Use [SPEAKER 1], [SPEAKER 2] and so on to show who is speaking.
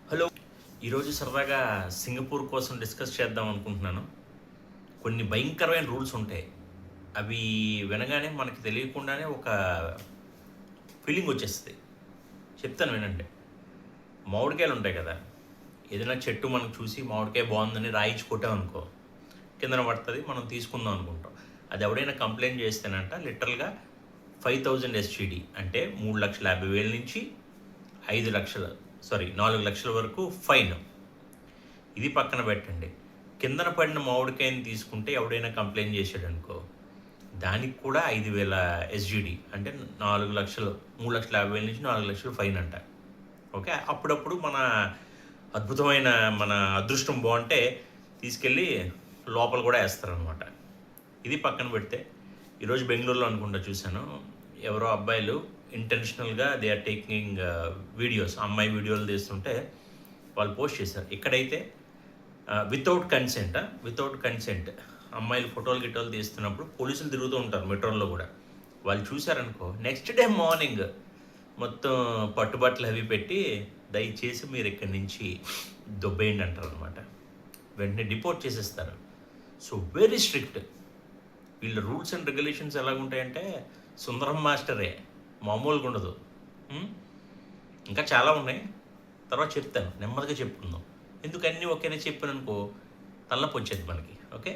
[SPEAKER 1] Hello, ఈరోజు సరదాగా Singapore కోసం డిస్కస్ చేద్దాం అనుకుంటున్నాను. కొన్ని భయంకరమైన రూల్స్ ఉంటాయి. అవి వినగానే మనకి తెలియకుండానే ఒక ఫీలింగ్ వచ్చేస్తుంది. చెప్తాను వినండి. మామిడికాయలు ఉంటాయి కదా, ఏదైనా చెట్టు మనకు చూసి మామిడికాయ బాగుందని రాయించి కొట్టామనుకో, కిందన పడుతుంది, మనం తీసుకుందాం అనుకుంటాం. అది ఎవడైనా కంప్లైంట్ చేస్తేనంట లిటరల్గా 5000 ఎస్జీడి, అంటే 3,50,000 నుంచి 4 లక్షల వరకు ఫైన్. ఇది పక్కన పెట్టండి. కిందన పడిన మామిడికాయని తీసుకుంటే ఎవడైనా కంప్లైంట్ చేశాడు అనుకో, దానికి కూడా 5,000 ఎస్జీడి, అంటే 4,00,000, 3,50,000 నుంచి 4,00,000 ఫైన్ అంట. ఓకే, అప్పుడప్పుడు మన అదృష్టం బాగుంటే తీసుకెళ్ళి లోపల కూడా వేస్తారనమాట. ఇది పక్కన పెడితే ఈరోజు బెంగళూరులో అనుకుంటా చూశాను, ఎవరో అబ్బాయిలు ఇంటెన్షనల్గా దే ఆర్ టేకింగ్ వీడియోస్, అమ్మాయి వీడియోలు తీస్తుంటే వాళ్ళు పోస్ట్ చేశారు. ఇక్కడైతే వితౌట్ కన్సెంట్ అమ్మాయిలు ఫోటోలు గిట్టోలు తీస్తున్నప్పుడు పోలీసులు తిరుగుతూ ఉంటారు మెట్రోల్లో కూడా. వాళ్ళు చూశారనుకో, నెక్స్ట్ డే మార్నింగ్ మొత్తం పట్టుబట్టలు అవి పెట్టి దయచేసి మీరు ఇక్కడి నుంచి దొబ్బేయండి అంటారు అనమాట. వెంటనే డిపోర్ట్ చేసేస్తారు. So very strict. వీళ్ళ రూల్స్ అండ్ రెగ్యులేషన్స్ ఎలాగుంటాయంటే సుందరం మాస్టరే, మామూలుగా ఉండదు. ఇంకా చాలా ఉన్నాయి, తర్వాత చెప్తాను, నెమ్మదిగా చెప్పుకుందాం. ఎందుకు అన్నీ ఒకేనే చెప్పాను అనుకో, తలనొప్పి వచ్చేది మనకి. ఓకే.